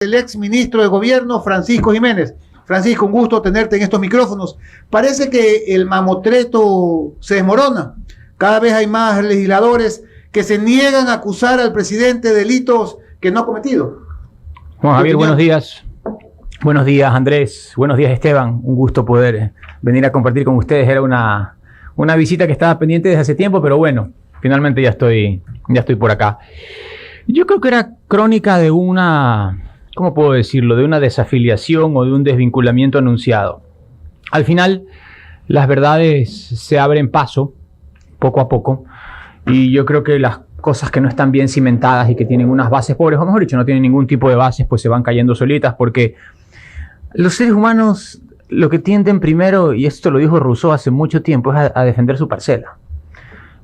El ex ministro de Gobierno, Francisco Jiménez. Francisco, un gusto tenerte en estos micrófonos. Parece que el mamotreto se desmorona. Cada vez hay más legisladores que se niegan a acusar al presidente de delitos que no ha cometido. Juan Javier, buenos días. Buenos días, Andrés. Buenos días, Esteban. Un gusto poder venir a compartir con ustedes. Era una visita que estaba pendiente desde hace tiempo, pero bueno, finalmente ya estoy por acá. Yo creo que era crónica de una, ¿cómo puedo decirlo?, de una desafiliación o de un desvinculamiento anunciado. Al final, las verdades se abren paso, poco a poco, y yo creo que las cosas que no están bien cimentadas y que tienen unas bases pobres, o mejor dicho, no tienen ningún tipo de bases, pues se van cayendo solitas, porque los seres humanos lo que tienden primero, y esto lo dijo Rousseau hace mucho tiempo, es a defender su parcela.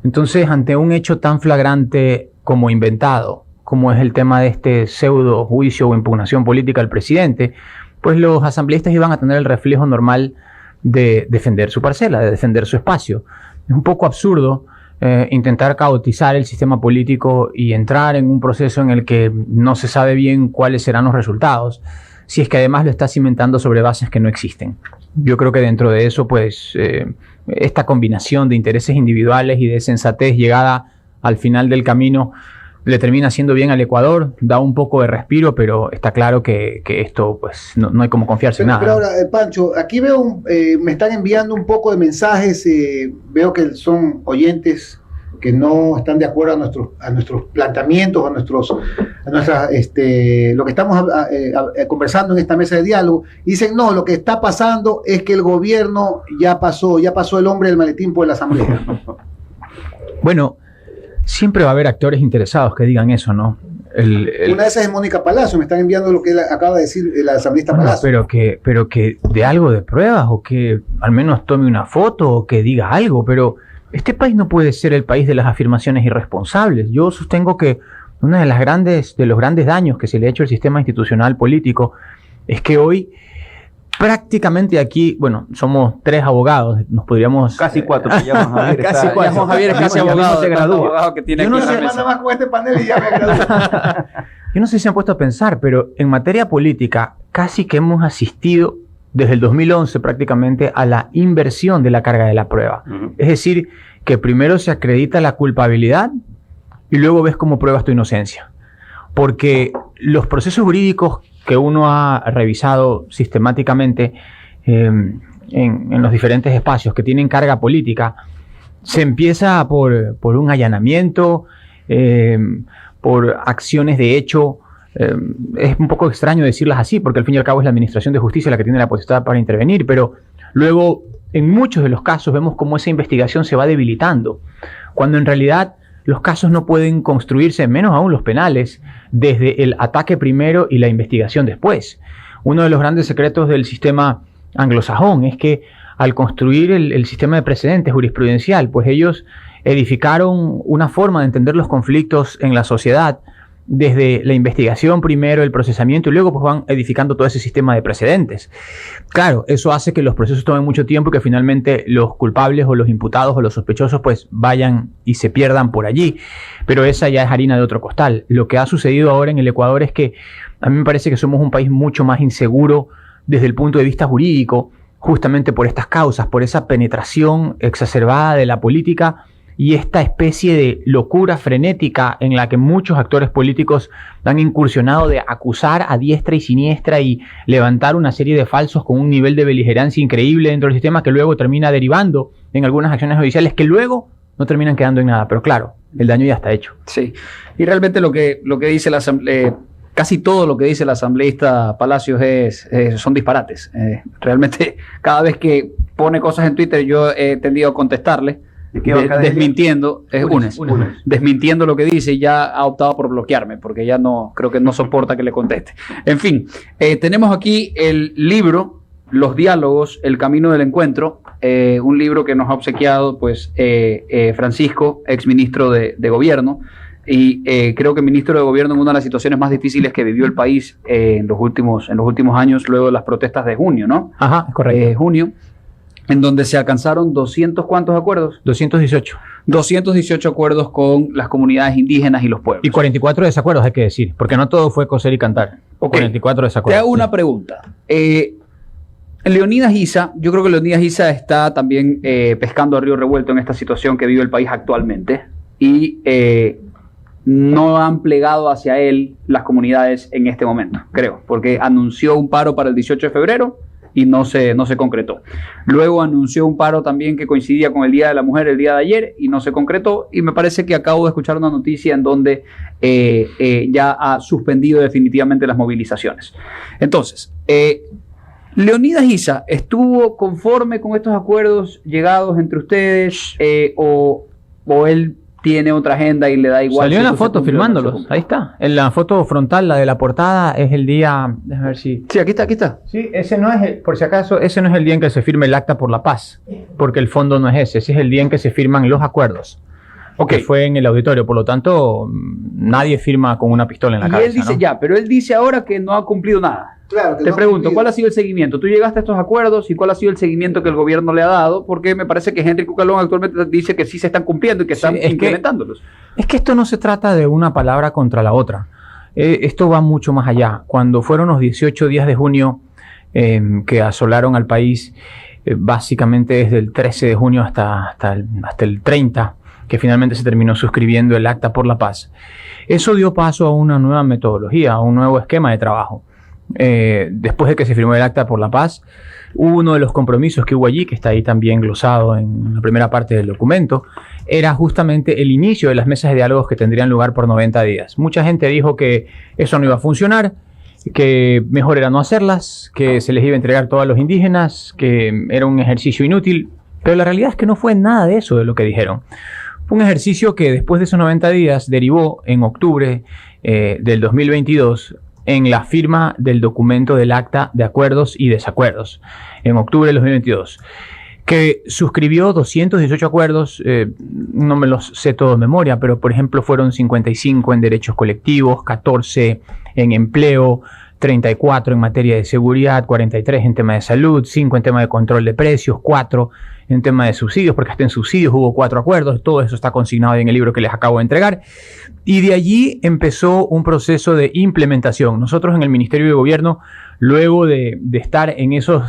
Entonces, ante un hecho tan flagrante como inventado, como es el tema de este pseudo juicio o impugnación política al presidente, pues los asambleístas iban a tener el reflejo normal de defender su parcela, de defender su espacio. Es un poco absurdo intentar caotizar el sistema político y entrar en un proceso en el que no se sabe bien cuáles serán los resultados, si es que además lo está cimentando sobre bases que no existen. Yo creo que dentro de eso, pues, esta combinación de intereses individuales y de sensatez llegada al final del camino le termina haciendo bien al Ecuador, da un poco de respiro, pero está claro que esto, pues, no hay como confiarse en nada. Pero ahora, Pancho, aquí veo, me están enviando un poco de mensajes, veo que son oyentes que no están de acuerdo a nuestros planteamientos, a lo que estamos conversando en esta mesa de diálogo. Y dicen, no, lo que está pasando es que el gobierno ya pasó el hombre del maletín por la asamblea. Bueno, siempre va a haber actores interesados que digan eso, ¿no? Una de esas es Mónica Palacio, me están enviando lo que acaba de decir la asambleísta Palacio. Pero que de algo de pruebas, o que al menos tome una foto, o que diga algo, pero este país no puede ser el país de las afirmaciones irresponsables. Yo sostengo que uno de los grandes daños que se le ha hecho al sistema institucional político es que hoy prácticamente aquí, bueno, somos 3 abogados, nos podríamos... Casi 4, que llaman Javier. Casi 4. Javier es casi abogado, se gradúa. Yo no sé más con este panel y ya me gradué. Yo no sé si se han puesto a pensar, pero en materia política casi que hemos asistido desde el 2011 prácticamente a la inversión de la carga de la prueba. Es decir, que primero se acredita la culpabilidad y luego ves cómo pruebas tu inocencia. Porque los procesos jurídicos que uno ha revisado sistemáticamente en los diferentes espacios que tienen carga política, se empieza por un allanamiento, por acciones de hecho. Es un poco extraño decirlas así, porque al fin y al cabo es la Administración de Justicia la que tiene la potestad para intervenir, pero luego en muchos de los casos vemos cómo esa investigación se va debilitando, cuando en realidad los casos no pueden construirse, menos aún los penales, desde el ataque primero y la investigación después. Uno de los grandes secretos del sistema anglosajón es que al construir el sistema de precedentes jurisprudencial, pues ellos edificaron una forma de entender los conflictos en la sociedad desde la investigación primero, el procesamiento, y luego pues van edificando todo ese sistema de precedentes. Claro, eso hace que los procesos tomen mucho tiempo y que finalmente los culpables o los imputados o los sospechosos pues vayan y se pierdan por allí, pero esa ya es harina de otro costal. Lo que ha sucedido ahora en el Ecuador es que a mí me parece que somos un país mucho más inseguro desde el punto de vista jurídico, justamente por estas causas, por esa penetración exacerbada de la política y esta especie de locura frenética en la que muchos actores políticos han incursionado de acusar a diestra y siniestra y levantar una serie de falsos con un nivel de beligerancia increíble dentro del sistema que luego termina derivando en algunas acciones judiciales que luego no terminan quedando en nada. Pero claro, el daño ya está hecho. Sí, y realmente lo que dice la asamblea, casi todo lo que dice la asambleísta Palacios son disparates. Realmente cada vez que pone cosas en Twitter yo he tendido a contestarle, desmintiendo desmintiendo lo que dice, y ya ha optado por bloquearme porque ya no, creo que no soporta que le conteste. En fin, tenemos aquí el libro Los diálogos, el camino del encuentro, un libro que nos ha obsequiado pues Francisco, ex ministro de Gobierno, y creo que ministro de Gobierno en una de las situaciones más difíciles que vivió el país en los últimos años, luego de las protestas de junio, ¿no? Ajá, correcto. Junio, en donde se alcanzaron 200, ¿cuántos acuerdos? 218. 218 acuerdos con las comunidades indígenas y los pueblos. Y 44 desacuerdos, hay que decir, porque no todo fue coser y cantar. Okay. 44 desacuerdos. Te hago una pregunta. Leonidas Issa, yo creo que Leonidas Issa está también pescando a río revuelto en esta situación que vive el país actualmente y no han plegado hacia él las comunidades en este momento, creo, porque anunció un paro para el 18 de febrero y no se concretó. Luego anunció un paro también que coincidía con el Día de la Mujer el día de ayer y no se concretó, y me parece que acabo de escuchar una noticia en donde ya ha suspendido definitivamente las movilizaciones. Entonces, Leonidas Issa, ¿estuvo conforme con estos acuerdos llegados entre ustedes o él tiene otra agenda y le da igual? Salió en la foto firmándolos, ahí está. En la foto frontal, la de la portada, es el día, déjame ver si... Sí, aquí está. Sí, ese no es, por si acaso, ese no es el día en que se firme el acta por la paz, porque el fondo no es ese es el día en que se firman los acuerdos. Okay. Que fue en el auditorio, por lo tanto, nadie firma con una pistola en la cabeza. Y él dice, ¿no? Pero él dice ahora que no ha cumplido nada. Claro, te pregunto, ¿cuál ha sido el seguimiento? Tú llegaste a estos acuerdos y ¿cuál ha sido el seguimiento que el gobierno le ha dado? Porque me parece que Henry Cucalón actualmente dice que sí se están cumpliendo y que están implementándolos. Es que esto no se trata de una palabra contra la otra. Esto va mucho más allá. Cuando fueron los 18 días de junio que asolaron al país, básicamente desde el 13 de junio hasta el 30, que finalmente se terminó suscribiendo el Acta por la Paz, eso dio paso a una nueva metodología, a un nuevo esquema de trabajo. Después de que se firmó el Acta por la Paz, uno de los compromisos que hubo allí, que está ahí también glosado en la primera parte del documento, era justamente el inicio de las mesas de diálogos que tendrían lugar por 90 días. Mucha gente dijo que eso no iba a funcionar, que mejor era no hacerlas, que se les iba a entregar todo a los indígenas, que era un ejercicio inútil, pero la realidad es que no fue nada de eso de lo que dijeron. Fue un ejercicio que después de esos 90 días derivó en octubre del 2022 en la firma del documento del Acta de Acuerdos y Desacuerdos, en octubre del 2022, que suscribió 218 acuerdos, no me los sé todos de memoria, pero por ejemplo fueron 55 en derechos colectivos, 14 en empleo, 34 en materia de seguridad, 43 en tema de salud, 5 en tema de control de precios, 4 en tema de subsidios, porque hasta en subsidios hubo 4 acuerdos, todo eso está consignado en el libro que les acabo de entregar, y de allí empezó un proceso de implementación. Nosotros en el Ministerio de Gobierno, luego de estar en esos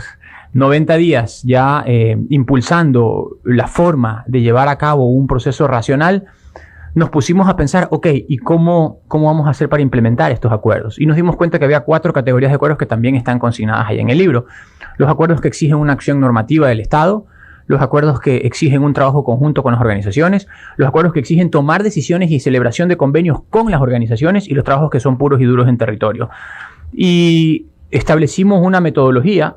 90 días ya impulsando la forma de llevar a cabo un proceso racional, nos pusimos a pensar, ok, ¿y cómo vamos a hacer para implementar estos acuerdos? Y nos dimos cuenta que había 4 categorías de acuerdos que también están consignadas ahí en el libro. Los acuerdos que exigen una acción normativa del Estado, los acuerdos que exigen un trabajo conjunto con las organizaciones, los acuerdos que exigen tomar decisiones y celebración de convenios con las organizaciones y los trabajos que son puros y duros en territorio. Y establecimos una metodología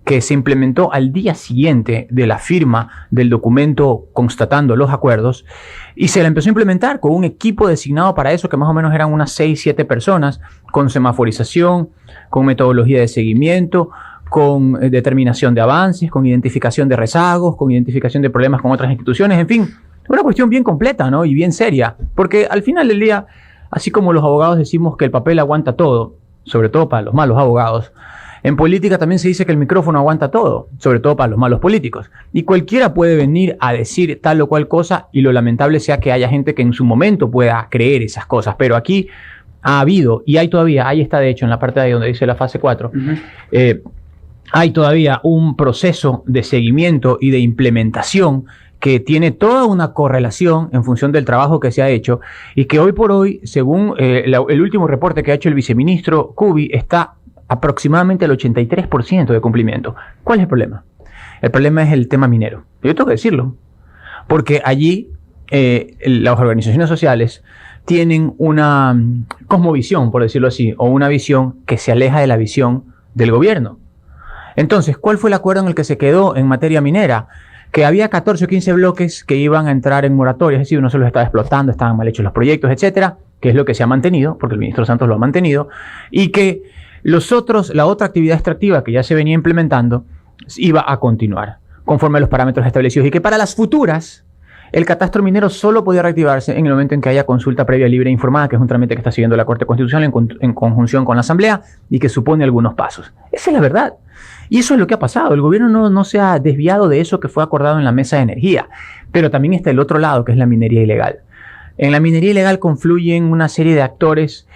que se implementó al día siguiente de la firma del documento constatando los acuerdos, y se la empezó a implementar con un equipo designado para eso, que más o menos eran unas 6-7 personas, con semaforización, con metodología de seguimiento, con determinación de avances, con identificación de rezagos, con identificación de problemas con otras instituciones, en fin, una cuestión bien completa, ¿no? Y bien seria, porque al final del día, así como los abogados decimos que el papel aguanta todo, sobre todo para los malos abogados, en política también se dice que el micrófono aguanta todo, sobre todo para los malos políticos. Y cualquiera puede venir a decir tal o cual cosa, y lo lamentable sea que haya gente que en su momento pueda creer esas cosas. Pero aquí ha habido, y hay todavía, ahí está de hecho en la parte de ahí donde dice la fase 4, hay todavía un proceso de seguimiento y de implementación que tiene toda una correlación en función del trabajo que se ha hecho, y que hoy por hoy, según el último reporte que ha hecho el viceministro Kubi, está aproximadamente el 83% de cumplimiento. ¿Cuál es el problema? El problema es el tema minero. Yo tengo que decirlo, porque allí las organizaciones sociales tienen una cosmovisión, por decirlo así, o una visión que se aleja de la visión del gobierno. Entonces, ¿cuál fue el acuerdo en el que se quedó en materia minera? Que había 14 o 15 bloques que iban a entrar en moratoria, es decir, no se los estaba explotando, estaban mal hechos los proyectos, etcétera, que es lo que se ha mantenido, porque el ministro Santos lo ha mantenido, y que la otra actividad extractiva que ya se venía implementando iba a continuar conforme a los parámetros establecidos, y que para las futuras el catastro minero solo podía reactivarse en el momento en que haya consulta previa, libre e informada, que es un trámite que está siguiendo la Corte Constitucional en conjunción con la Asamblea y que supone algunos pasos. Esa es la verdad. Y eso es lo que ha pasado. El gobierno no se ha desviado de eso que fue acordado en la mesa de energía. Pero también está el otro lado, que es la minería ilegal. En la minería ilegal confluyen una serie de actores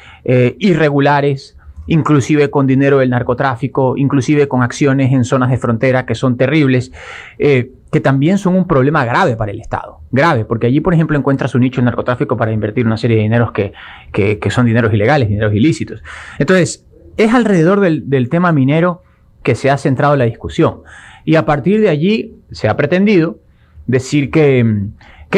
irregulares inclusive con dinero del narcotráfico, inclusive con acciones en zonas de frontera que son terribles, que también son un problema grave para el Estado. Grave, porque allí, por ejemplo, encuentra su nicho el narcotráfico para invertir una serie de dineros que son dineros ilegales, dineros ilícitos. Entonces, es alrededor del tema minero que se ha centrado la discusión. Y a partir de allí se ha pretendido decir que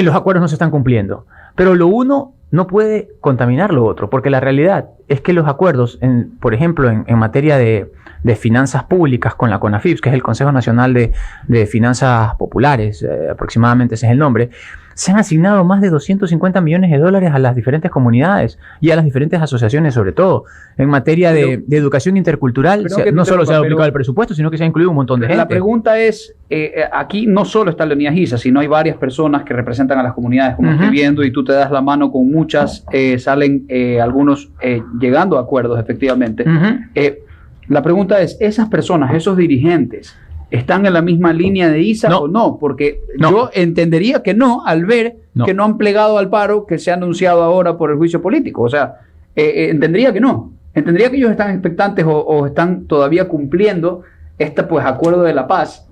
los acuerdos no se están cumpliendo. Pero lo uno no puede contaminar lo otro, porque la realidad es que los acuerdos, por ejemplo, en materia de finanzas públicas con la CONAFIPS, que es el Consejo Nacional de Finanzas Populares, aproximadamente ese es el nombre, se han asignado más de 250 millones de dólares a las diferentes comunidades y a las diferentes asociaciones, sobre todo. En materia de educación intercultural, no solo se ha duplicado el presupuesto, sino que se ha incluido un montón de gente. La pregunta es, aquí no solo está Leonidas Giza, sino hay varias personas que representan a las comunidades, como estoy viendo, y tú te das la mano con muchas, salen algunos llegando a acuerdos, efectivamente. La pregunta es, ¿esas personas, esos dirigentes, están en la misma línea de ISA o no? Porque yo entendería que no, al ver que no han plegado al paro que se ha anunciado ahora por el juicio político. O sea, entendería que no. Entendería que ellos están expectantes o están todavía cumpliendo este acuerdo de la paz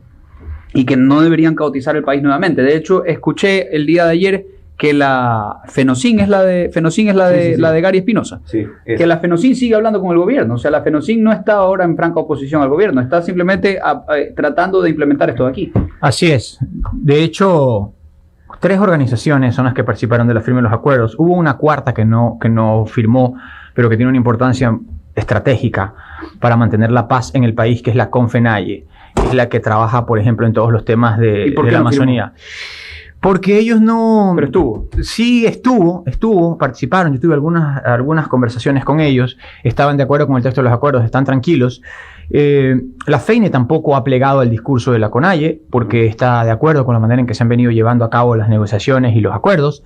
y que no deberían caotizar el país nuevamente. De hecho, escuché el día de ayer que la FENOCIN es la de Gary Espinosa. Sí, que la FENOCIN sigue hablando con el gobierno. O sea, la FENOCIN no está ahora en franca oposición al gobierno, está simplemente tratando de implementar esto de aquí. Así es. De hecho, 3 organizaciones son las que participaron de la firma de los acuerdos. Hubo una cuarta que no firmó, pero que tiene una importancia estratégica para mantener la paz en el país, que es la CONFENALLE, que es la que trabaja, por ejemplo, en todos los temas de la Amazonía. Porque ellos no... Pero estuvo. Sí, estuvo, participaron. Yo tuve algunas conversaciones con ellos. Estaban de acuerdo con el texto de los acuerdos, están tranquilos. La FEINE tampoco ha plegado al discurso de la CONAIE, porque está de acuerdo con la manera en que se han venido llevando a cabo las negociaciones y los acuerdos.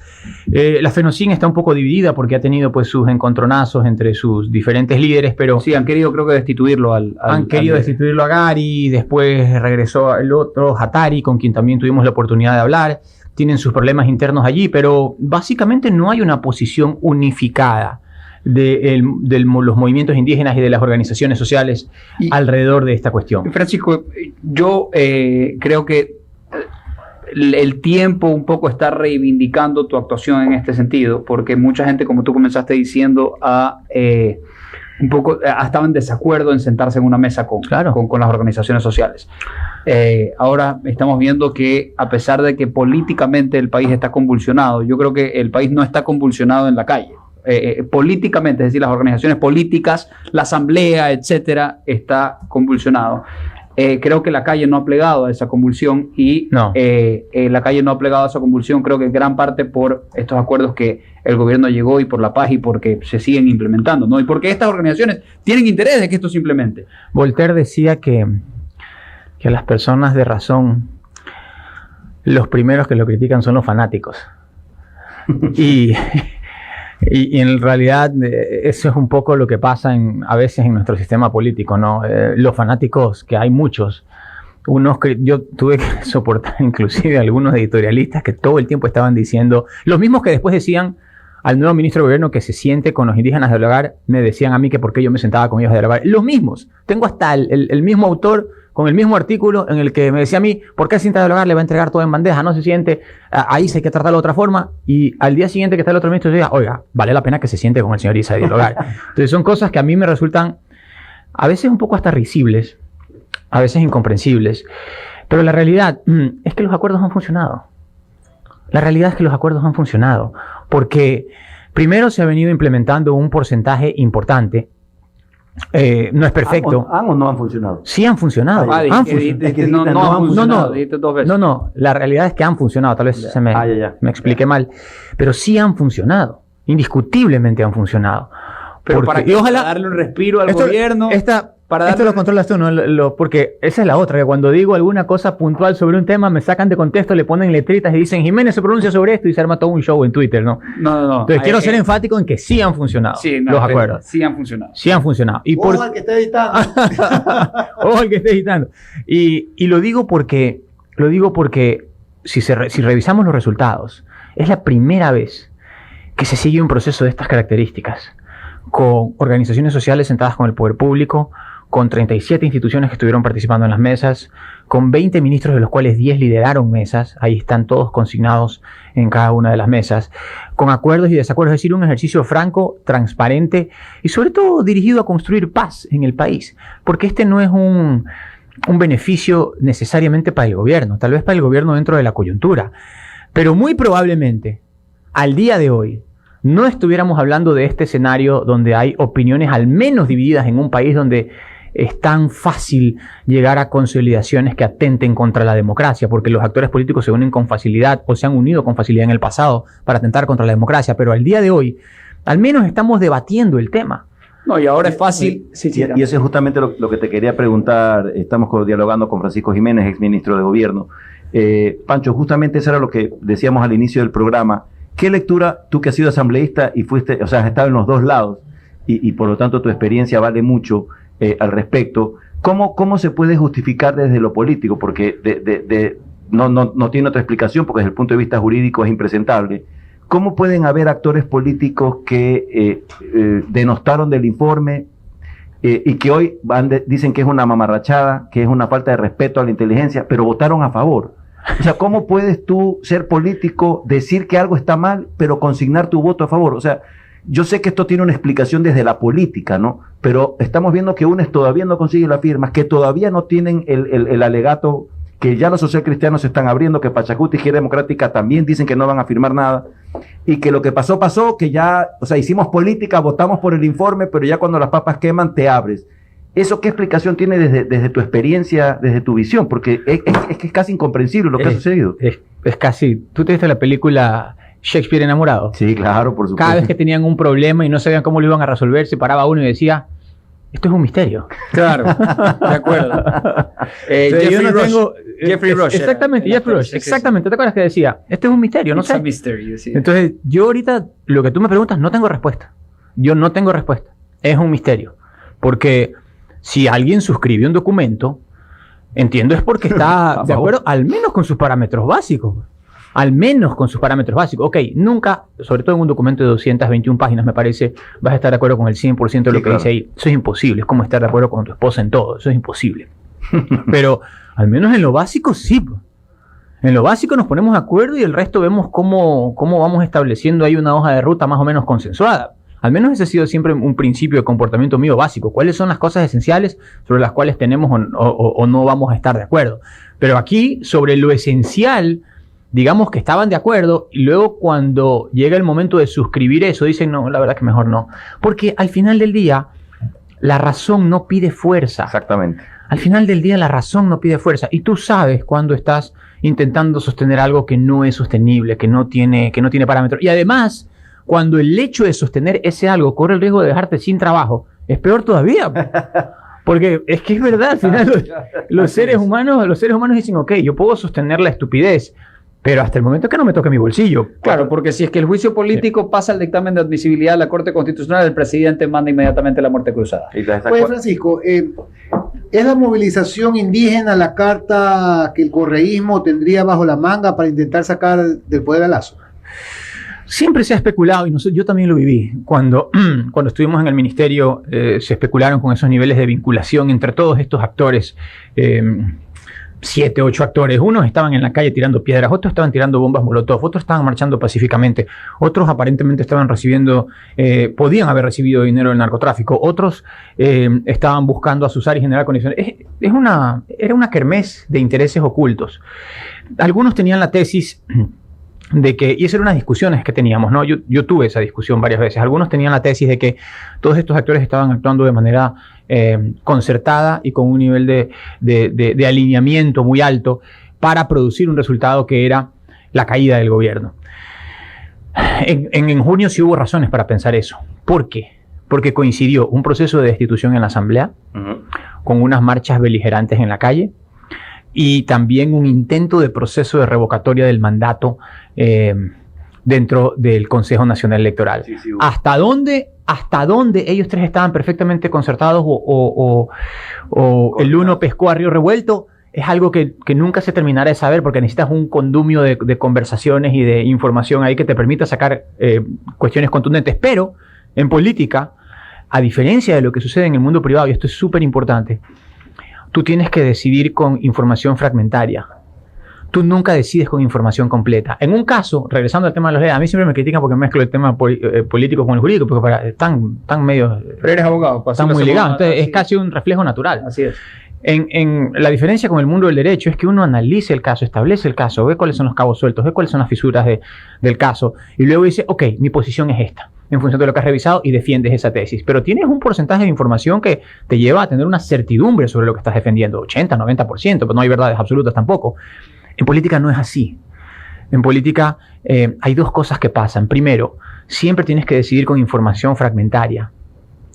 La FENOCIN está un poco dividida porque ha tenido pues sus encontronazos entre sus diferentes líderes, pero... Sí, han querido creo que destituirlo destituirlo a Gary, después regresó el otro, Hatari, con quien también tuvimos la oportunidad de hablar. Tienen sus problemas internos allí, pero básicamente no hay una posición unificada de los movimientos indígenas y de las organizaciones sociales alrededor de esta cuestión. Francisco, yo creo que el tiempo un poco está reivindicando tu actuación en este sentido, porque mucha gente, como tú comenzaste diciendo, estaba en desacuerdo en sentarse en una mesa con las organizaciones sociales. Ahora estamos viendo que, a pesar de que políticamente el país está convulsionado, yo creo que el país no está convulsionado en la calle. Políticamente, es decir, las organizaciones políticas, la asamblea, etcétera, está convulsionado. Creo que la calle no ha plegado a esa convulsión y la calle no ha plegado a esa convulsión, creo que en gran parte por estos acuerdos que el gobierno llegó y por la paz y porque se siguen implementando, ¿no? Y porque estas organizaciones tienen interés de que esto se implemente. Voltaire decía que a las personas de razón, los primeros que lo critican son los fanáticos. y en realidad eso es un poco lo que pasa a veces en nuestro sistema político, ¿no? Los fanáticos, que hay muchos, yo tuve que soportar inclusive algunos editorialistas que todo el tiempo estaban diciendo, los mismos que después decían al nuevo ministro de gobierno que se siente con los indígenas a dialogar, me decían a mí que por qué yo me sentaba con ellos a dialogar. Los mismos, tengo hasta el mismo autor con el mismo artículo en el que me decía a mí, ¿por qué se sienta a dialogar? Le va a entregar todo en bandeja, no se siente, ahí se hay que tratarlo de otra forma, y al día siguiente que está el otro ministro, diga, oiga, vale la pena que se siente con el señor Isa a dialogar. Entonces son cosas que a mí me resultan a veces un poco hasta risibles, a veces incomprensibles, pero la realidad es que los acuerdos han funcionado. La realidad es que los acuerdos han funcionado, porque primero se ha venido implementando un porcentaje importante. No es perfecto. ¿Han o no han funcionado? Sí han funcionado. No, la realidad es que han funcionado. Tal vez me expliqué mal. Pero sí han funcionado. Indiscutiblemente han funcionado. Pero ojalá darle un respiro al gobierno. Esto lo controlas tú, ¿no? Porque esa es la otra, que cuando digo alguna cosa puntual sobre un tema, me sacan de contexto, le ponen letritas y dicen, Jiménez se pronuncia sobre esto y se arma todo un show en Twitter, ¿no? No. Entonces quiero ser enfático en que sí han funcionado los acuerdos. Sí han funcionado. Sí han funcionado. Ojo al que esté editando. Ojo al que esté editando. Y lo digo porque si revisamos los resultados, es la primera vez que se sigue un proceso de estas características, con organizaciones sociales sentadas con el poder público, con 37 instituciones que estuvieron participando en las mesas, con 20 ministros de los cuales 10 lideraron mesas, ahí están todos consignados en cada una de las mesas, con acuerdos y desacuerdos, es decir, un ejercicio franco, transparente y sobre todo dirigido a construir paz en el país, porque este no es un beneficio necesariamente para el gobierno, tal vez para el gobierno dentro de la coyuntura, pero muy probablemente al día de hoy no estuviéramos hablando de este escenario donde hay opiniones al menos divididas en un país donde es tan fácil llegar a consolidaciones que atenten contra la democracia, porque los actores políticos se unen con facilidad o se han unido con facilidad en el pasado para atentar contra la democracia, pero al día de hoy al menos estamos debatiendo el tema. No, y ahora es fácil. Y eso es justamente lo que te quería preguntar. Estamos dialogando con Francisco Jiménez, exministro de Gobierno. Pancho, justamente eso era lo que decíamos al inicio del programa. ¿Qué lectura, tú que has sido asambleísta y fuiste, o sea, has estado en los dos lados y por lo tanto tu experiencia vale mucho al respecto? ¿Cómo se puede justificar desde lo político? Porque no tiene otra explicación, porque desde el punto de vista jurídico es impresentable. ¿Cómo pueden haber actores políticos que denostaron del informe y que hoy dicen que es una mamarrachada, que es una falta de respeto a la inteligencia, pero votaron a favor? O sea, ¿cómo puedes tú ser político, decir que algo está mal, pero consignar tu voto a favor? O sea, yo sé que esto tiene una explicación desde la política, ¿no? Pero estamos viendo que UNES todavía no consigue las firmas, que todavía no tienen el alegato, que ya los socialcristianos se están abriendo, que Pachacuti y Izquierda Democrática también dicen que no van a firmar nada, y que lo que pasó, que ya, o sea, hicimos política, votamos por el informe, pero ya cuando las papas queman, te abres. ¿Eso qué explicación tiene desde tu experiencia, desde tu visión? Porque es casi incomprensible lo que ha sucedido. Es casi... ¿Tú te viste la película Shakespeare enamorado? Sí, claro, por supuesto. Cada vez que tenían un problema y no sabían cómo lo iban a resolver, se paraba uno y decía... Esto es un misterio. Claro, de acuerdo. Jeffrey Rush. Exactamente, Jeffrey Rush. Exactamente. ¿Te acuerdas que decía? Esto es un misterio, no sé. It's a mystery, sí. Entonces, yo ahorita, lo que tú me preguntas, no tengo respuesta. Yo no tengo respuesta. Es un misterio. Porque si alguien suscribe un documento, entiendo es porque está de acuerdo, al menos con sus parámetros básicos. Al menos con sus parámetros básicos. Ok, nunca, sobre todo en un documento de 221 páginas, me parece, vas a estar de acuerdo con el 100% de lo que dice ahí. Eso es imposible. Es como estar de acuerdo con tu esposa en todo. Eso es imposible. Pero al menos en lo básico, sí. En lo básico nos ponemos de acuerdo y el resto vemos cómo vamos estableciendo ahí una hoja de ruta más o menos consensuada. Al menos ese ha sido siempre un principio de comportamiento mío básico. ¿Cuáles son las cosas esenciales sobre las cuales tenemos o no vamos a estar de acuerdo? Pero aquí, sobre lo esencial, digamos que estaban de acuerdo y luego cuando llega el momento de suscribir eso, dicen, no, la verdad que mejor no. Porque al final del día, la razón no pide fuerza. Exactamente. Al final del día, la razón no pide fuerza. Y tú sabes cuando estás intentando sostener algo que no es sostenible, que no tiene parámetros. Y además, cuando el hecho de sostener ese algo corre el riesgo de dejarte sin trabajo, es peor todavía. Porque es que es verdad, al final los seres humanos dicen, ok, yo puedo sostener la estupidez, pero hasta el momento que no me toque mi bolsillo. Claro, porque si es que el juicio político pasa al dictamen de admisibilidad de la Corte Constitucional, el presidente manda inmediatamente la muerte cruzada. Pues Francisco, ¿es la movilización indígena la carta que el correísmo tendría bajo la manga para intentar sacar del poder a Lazo? Siempre se ha especulado, y yo también lo viví, cuando estuvimos en el ministerio, se especularon con esos niveles de vinculación entre todos estos actores, 7, 8 actores. Unos estaban en la calle tirando piedras, otros estaban tirando bombas molotov, otros estaban marchando pacíficamente, otros aparentemente estaban podían haber recibido dinero del narcotráfico, otros estaban buscando asusar y generar condiciones. Era una kermés de intereses ocultos. Algunos tenían la tesis de que, y esas eran unas discusiones que teníamos, ¿no? Yo tuve esa discusión varias veces. Algunos tenían la tesis de que todos estos actores estaban actuando de manera concertada y con un nivel de alineamiento muy alto para producir un resultado que era la caída del gobierno. En junio sí hubo razones para pensar eso. ¿Por qué? Porque coincidió un proceso de destitución en la Asamblea con unas marchas beligerantes en la calle, y también un intento de proceso de revocatoria del mandato dentro del Consejo Nacional Electoral. Sí, ¿Hasta dónde ellos tres estaban perfectamente concertados o el uno pescó a río revuelto? Es algo que nunca se terminará de saber, porque necesitas un condumio de conversaciones y de información ahí que te permita sacar cuestiones contundentes. Pero en política a diferencia de lo que sucede en el mundo privado, y esto es súper importante, tú tienes que decidir con información fragmentaria. Tú nunca decides con información completa. En un caso, regresando al tema de los leyes, a mí siempre me critican porque mezclo el tema político con el jurídico, porque están medio... Pero eres abogado. Están muy ligados. Entonces, es casi un reflejo natural. Así es. En la diferencia con el mundo del derecho es que uno analiza el caso, establece el caso, ve cuáles son los cabos sueltos, ve cuáles son las fisuras del caso, y luego dice, ok, mi posición es esta, en función de lo que has revisado, y defiendes esa tesis. Pero tienes un porcentaje de información que te lleva a tener una certidumbre sobre lo que estás defendiendo, 80, 90%, pero no hay verdades absolutas tampoco. En política no es así. En política hay dos cosas que pasan. Primero, siempre tienes que decidir con información fragmentaria.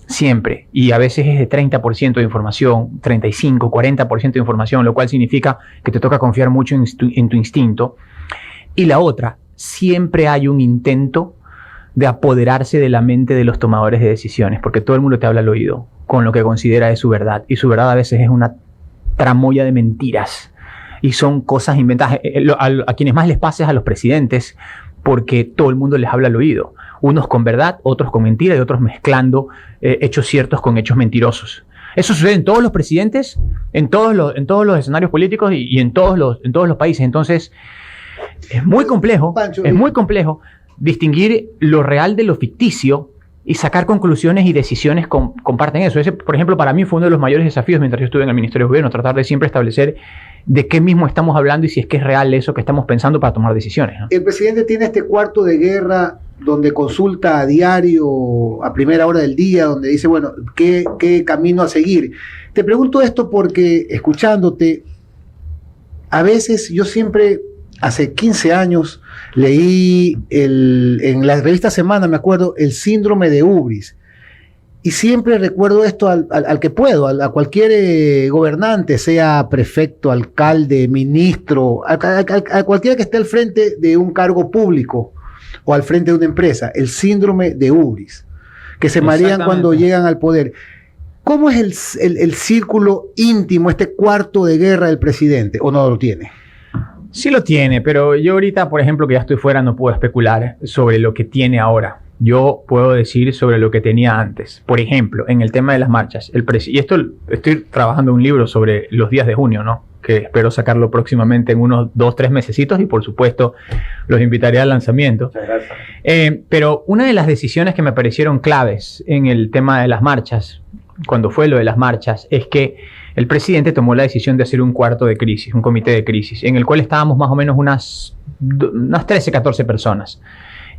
Siempre. Y a veces es de 30% de información, 35, 40% de información, lo cual significa que te toca confiar mucho en tu instinto. Y la otra, siempre hay un intento de apoderarse de la mente de los tomadores de decisiones, porque todo el mundo te habla al oído con lo que considera es su verdad. Y su verdad a veces es una tramoya de mentiras. Y son cosas inventadas. A quienes más les pasa es a los presidentes, porque todo el mundo les habla al oído. Unos con verdad, otros con mentira y otros mezclando hechos ciertos con hechos mentirosos. Eso sucede en todos los presidentes, en todos los escenarios políticos y en todos los países. Entonces, es muy complejo, distinguir lo real de lo ficticio y sacar conclusiones y decisiones comparten eso. Ese, por ejemplo, para mí fue uno de los mayores desafíos mientras yo estuve en el Ministerio de Gobierno, tratar de siempre establecer de qué mismo estamos hablando y si es que es real eso que estamos pensando para tomar decisiones, ¿no? El presidente tiene este cuarto de guerra donde consulta a diario, a primera hora del día, donde dice, bueno, ¿qué camino a seguir? Te pregunto esto porque, escuchándote, a veces yo siempre, hace 15 años, leí en la revista Semana, me acuerdo, el síndrome de Ubris. Y siempre recuerdo esto al que puedo, a cualquier gobernante, sea prefecto, alcalde, ministro, a cualquiera que esté al frente de un cargo público o al frente de una empresa, el síndrome de Ubris, que se marean cuando llegan al poder. ¿Cómo es el círculo íntimo, este cuarto de guerra del presidente? ¿O no lo tiene? Sí lo tiene, pero yo ahorita, por ejemplo, que ya estoy fuera, no puedo especular sobre lo que tiene ahora. Yo puedo decir sobre lo que tenía antes. Por ejemplo, en el tema de las marchas. Y esto estoy trabajando un libro sobre los días de junio, ¿no? Que espero sacarlo próximamente en unos 2-3 mesecitos y por supuesto los invitaré al lanzamiento. Pero una de las decisiones que me parecieron claves en el tema de las marchas, cuando fue lo de las marchas, es que el presidente tomó la decisión de hacer un cuarto de crisis, un comité de crisis, en el cual estábamos más o menos unas 13, 14 personas.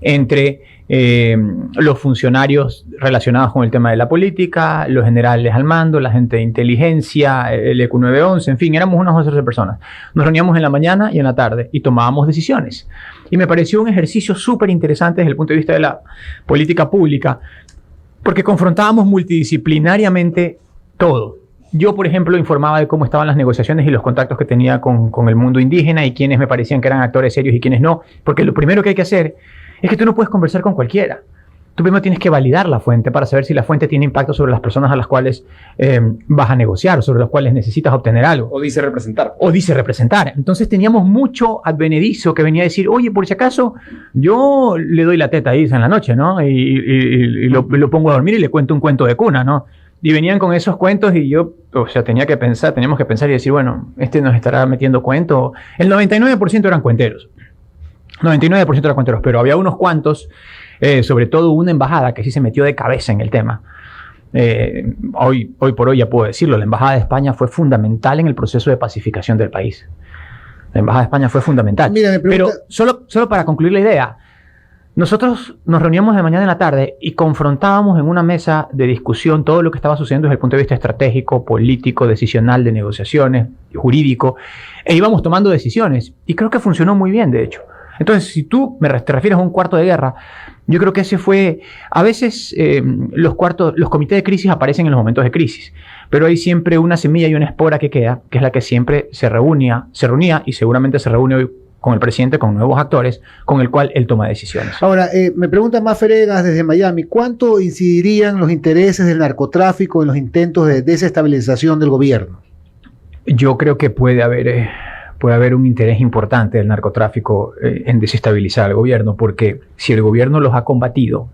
Entre los funcionarios relacionados con el tema de la política, los generales al mando, la gente de inteligencia, el EQ911, en fin, éramos unas 11 personas. Nos reuníamos en la mañana y en la tarde y tomábamos decisiones. Y me pareció un ejercicio súper interesante desde el punto de vista de la política pública, porque confrontábamos multidisciplinariamente todo. Yo, por ejemplo, informaba de cómo estaban las negociaciones y los contactos que tenía con el mundo indígena y quiénes me parecían que eran actores serios y quiénes no, porque lo primero que hay que hacer es que tú no puedes conversar con cualquiera. Tú primero tienes que validar la fuente para saber si la fuente tiene impacto sobre las personas a las cuales vas a negociar, sobre las cuales necesitas obtener algo. O dice representar. O dice representar. Entonces teníamos mucho advenedizo que venía a decir, oye, por si acaso, yo le doy la teta a Isa en la noche, ¿no? Y lo pongo a dormir y le cuento un cuento de cuna, ¿no? Y venían con esos cuentos y yo, o sea, teníamos que pensar y decir, bueno, este nos estará metiendo cuento. El 99% eran cuenteros. 99% eran cuenteros, pero había unos cuantos, sobre todo una embajada que sí se metió de cabeza en el tema. Hoy por hoy ya puedo decirlo, la embajada de España fue fundamental en el proceso de pacificación del país. La embajada de España fue fundamental. Mira, pero solo para concluir la idea, nosotros nos reuníamos de mañana en la tarde y confrontábamos en una mesa de discusión todo lo que estaba sucediendo desde el punto de vista estratégico, político, decisional, de negociaciones, jurídico, e íbamos tomando decisiones. Y creo que funcionó muy bien, de hecho. Entonces, si tú te refieres a un cuarto de guerra, yo creo que ese fue... A veces los comités de crisis aparecen en los momentos de crisis, pero hay siempre una semilla y una espora que queda, que es la que siempre se reunía y seguramente se reúne hoy con el presidente, con nuevos actores, con el cual él toma decisiones. Ahora, me pregunta Mafer Egas desde Miami, ¿cuánto incidirían los intereses del narcotráfico en los intentos de desestabilización del gobierno? Yo creo que puede haber un interés importante del narcotráfico en desestabilizar al gobierno, porque si el gobierno los ha combatido,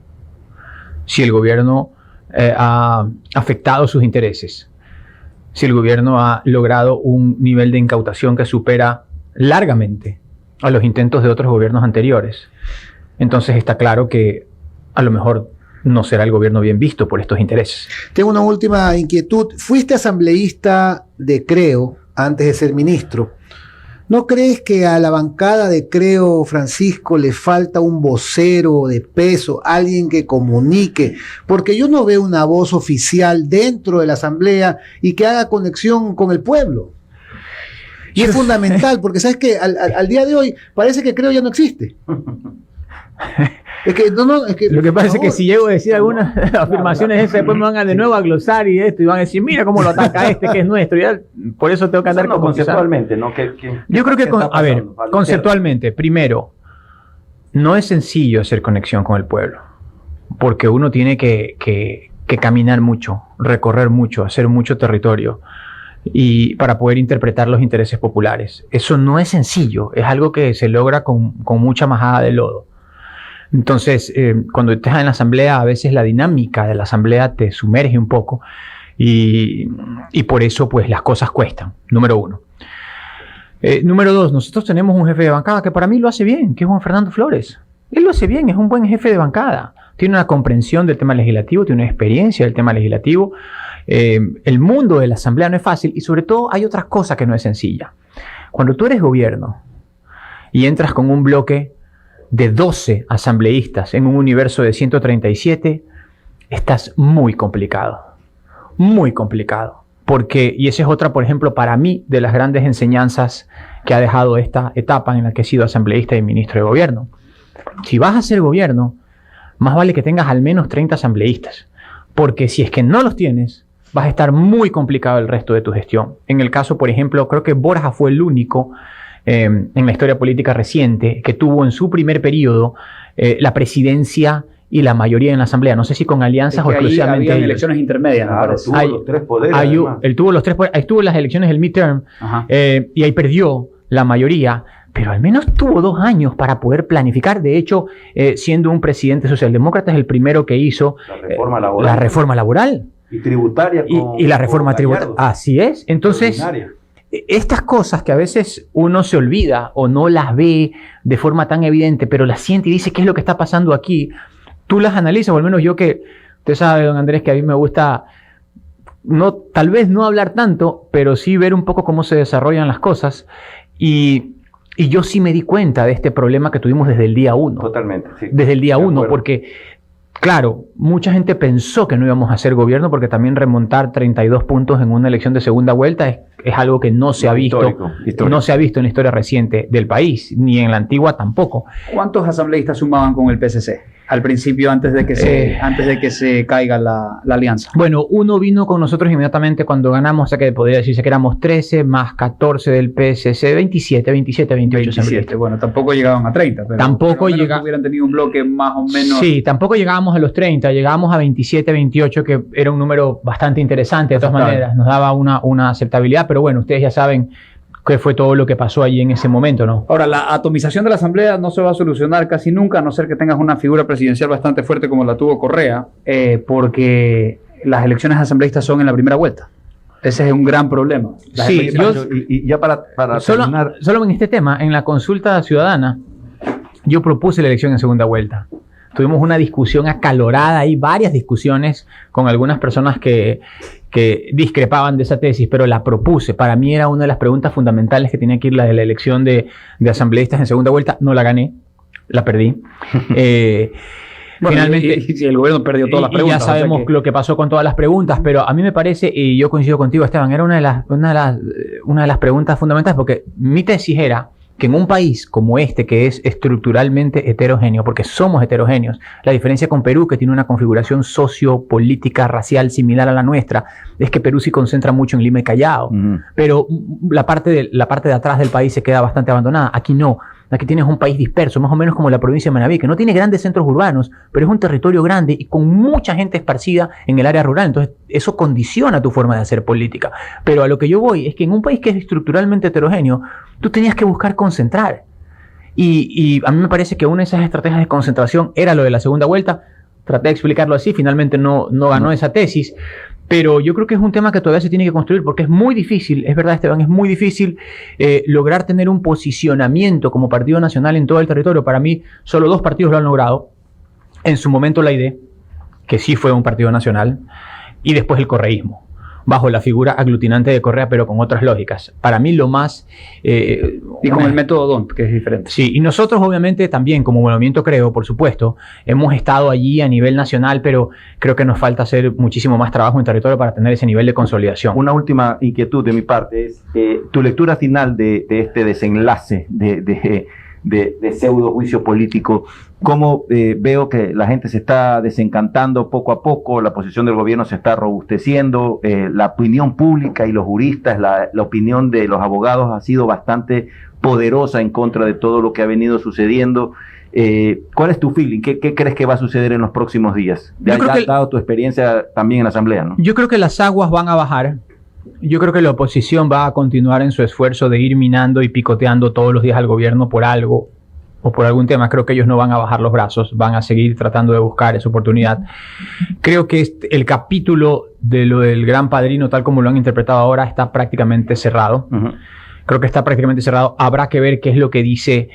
si el gobierno ha afectado sus intereses. Si el gobierno ha logrado un nivel de incautación que supera largamente a los intentos de otros gobiernos anteriores, entonces está claro que a lo mejor no será el gobierno bien visto por estos intereses. Tengo una última inquietud. Fuiste asambleísta de Creo antes de ser ministro. ¿No crees que a la bancada de Creo, Francisco, le falta un vocero de peso, alguien que comunique? Porque yo no veo una voz oficial dentro de la asamblea y que haga conexión con el pueblo. Y es fundamental, porque sabes que al día de hoy parece que Creo ya no existe. Es que, lo que pasa es que si llego a decir algunas afirmaciones esas, después me van de nuevo a glosar y esto, y van a decir, mira cómo lo ataca este que es nuestro. Y por eso tengo que andar conceptualmente, ¿no? Yo creo que, conceptualmente, primero, no es sencillo hacer conexión con el pueblo, porque uno tiene que caminar mucho, recorrer mucho, hacer mucho territorio, y para poder interpretar los intereses populares. Eso no es sencillo, es algo que se logra con mucha majada de lodo. Entonces, cuando estás en la asamblea, a veces la dinámica de la asamblea te sumerge un poco y por eso pues las cosas cuestan, número uno. Número dos, nosotros tenemos un jefe de bancada que para mí lo hace bien, que es Juan Fernando Flores. Él lo hace bien, es un buen jefe de bancada. Tiene una comprensión del tema legislativo, tiene una experiencia del tema legislativo. El mundo de la asamblea no es fácil y sobre todo hay otras cosas que no es sencilla. Cuando tú eres gobierno y entras con un bloque de 12 asambleístas en un universo de 137, estás muy complicado. Muy complicado. Porque, y esa es otra, por ejemplo, para mí, de las grandes enseñanzas que ha dejado esta etapa en la que he sido asambleísta y ministro de gobierno. Si vas a ser gobierno, más vale que tengas al menos 30 asambleístas. Porque si es que no los tienes, vas a estar muy complicado el resto de tu gestión. En el caso, por ejemplo, creo que Borja fue el único en la historia política reciente que tuvo en su primer periodo la presidencia y la mayoría en la asamblea. No sé si con alianzas o exclusivamente. Había elecciones intermedias. Claro, tuvo los tres poderes. Él tuvo los tres poderes. Estuvo en las elecciones del midterm y ahí perdió la mayoría. Pero al menos tuvo 2 años para poder planificar. De hecho, siendo un presidente socialdemócrata, es el primero que hizo la reforma laboral. Y tributaria. Y la reforma tributaria. Así es. Entonces, estas cosas que a veces uno se olvida o no las ve de forma tan evidente, pero las siente y dice, ¿qué es lo que está pasando aquí? Tú las analizas, o al menos yo que, usted sabe, don Andrés, que a mí me gusta, tal vez no hablar tanto, pero sí ver un poco cómo se desarrollan las cosas. Y yo sí me di cuenta de este problema que tuvimos desde el día 1. Totalmente, sí. Desde el día 1, porque, claro, mucha gente pensó que no íbamos a hacer gobierno, porque también remontar 32 puntos en una elección de segunda vuelta es algo que no se ha visto. Histórico. No se ha visto en la historia reciente del país, ni en la antigua tampoco. ¿Cuántos asambleístas sumaban con el PSC al principio, antes de que se caiga la alianza? Bueno, uno vino con nosotros inmediatamente cuando ganamos, o sea que podría decirse que éramos 13 más 14 del PSC, 27, 28 asambleístas. Bueno, tampoco llegaban a 30, pero tampoco hubieran tenido un bloque más o menos. Sí, tampoco llegábamos a los 30, llegábamos a 27, 28, que era un número bastante interesante, de todas maneras, nos daba una aceptabilidad, pero bueno, ustedes ya saben qué fue todo lo que pasó allí en ese momento, ¿no? Ahora, la atomización de la asamblea no se va a solucionar casi nunca, a no ser que tengas una figura presidencial bastante fuerte como la tuvo Correa, porque las elecciones asambleístas son en la primera vuelta. Ese es un gran problema. Sí, y ya para terminar. Solo en este tema, en la consulta ciudadana, yo propuse la elección en segunda vuelta. Tuvimos una discusión acalorada, hay varias discusiones con algunas personas que discrepaban de esa tesis, pero la propuse. Para mí era una de las preguntas fundamentales que tenía que ir la de la elección de asambleístas en segunda vuelta. No la gané, la perdí. Finalmente, y el gobierno perdió todas las preguntas. Ya sabemos lo que pasó con todas las preguntas, pero a mí me parece, y yo coincido contigo, Esteban, era una de las preguntas fundamentales, porque mi tesis era que en un país como este, que es estructuralmente heterogéneo, porque somos heterogéneos, la diferencia con Perú, que tiene una configuración sociopolítica, racial similar a la nuestra, es que Perú sí concentra mucho en Lima y Callao, pero la parte de atrás del país se queda bastante abandonada. Aquí no. Aquí tienes un país disperso, más o menos como la provincia de Manabí, que no tiene grandes centros urbanos, pero es un territorio grande y con mucha gente esparcida en el área rural. Entonces, eso condiciona tu forma de hacer política. Pero a lo que yo voy es que en un país que es estructuralmente heterogéneo, tú tenías que buscar concentrar. Y a mí me parece que una de esas estrategias de concentración era lo de la segunda vuelta. traté de explicarlo así, finalmente no ganó esa tesis. Pero yo creo que es un tema que todavía se tiene que construir porque es muy difícil, es verdad, Esteban, es muy difícil lograr tener un posicionamiento como partido nacional en todo el territorio. Para mí, solo 2 partidos lo han logrado. En su momento la ID, que sí fue un partido nacional, y después el correísmo, bajo la figura aglutinante de Correa, pero con otras lógicas. Para mí lo más... y con el método DONT, que es diferente. Sí, y nosotros obviamente también, como Movimiento Creo, por supuesto, hemos estado allí a nivel nacional, pero creo que nos falta hacer muchísimo más trabajo en territorio para tener ese nivel de consolidación. Una última inquietud de mi parte es tu lectura final de este desenlace de pseudo juicio político. Cómo veo que la gente se está desencantando poco a poco, la posición del gobierno se está robusteciendo, la opinión pública y los juristas, la opinión de los abogados ha sido bastante poderosa en contra de todo lo que ha venido sucediendo. ¿Cuál es tu feeling? ¿Qué crees que va a suceder en los próximos días? Ya has dado tu experiencia también en la Asamblea, ¿no? Yo creo que las aguas van a bajar. Yo creo que la oposición va a continuar en su esfuerzo de ir minando y picoteando todos los días al gobierno por algo o por algún tema. Creo que ellos no van a bajar los brazos, van a seguir tratando de buscar esa oportunidad. Creo que el capítulo de lo del Gran Padrino, tal como lo han interpretado ahora, está prácticamente cerrado. Uh-huh. Creo que está prácticamente cerrado. Habrá que ver qué es lo que dice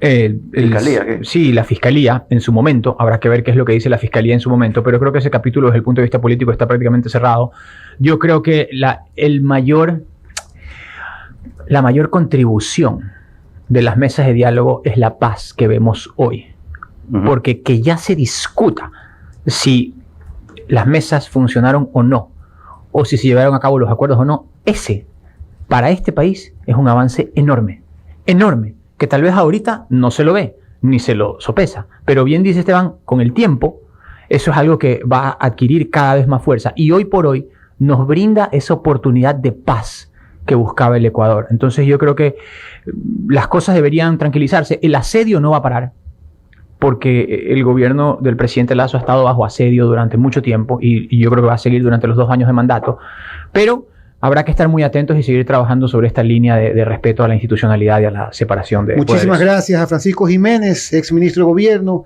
la Fiscalía en su momento. Habrá que ver qué es lo que dice la Fiscalía en su momento, pero creo que ese capítulo desde el punto de vista político está prácticamente cerrado. Yo creo que la mayor contribución de las mesas de diálogo es la paz que vemos hoy. Uh-huh. Porque que ya se discuta si las mesas funcionaron o no, o si se llevaron a cabo los acuerdos o no, ese, para este país, es un avance enorme, enorme, que tal vez ahorita no se lo ve, ni se lo sopesa. Pero bien dice Esteban, con el tiempo, eso es algo que va a adquirir cada vez más fuerza. Y hoy por hoy nos brinda esa oportunidad de paz que buscaba el Ecuador. Entonces yo creo que las cosas deberían tranquilizarse. El asedio no va a parar, porque el gobierno del presidente Lasso ha estado bajo asedio durante mucho tiempo y yo creo que va a seguir durante los 2 años de mandato. Pero habrá que estar muy atentos y seguir trabajando sobre esta línea de respeto a la institucionalidad y a la separación de Muchísimas poderes. Gracias a Francisco Jiménez, exministro de Gobierno.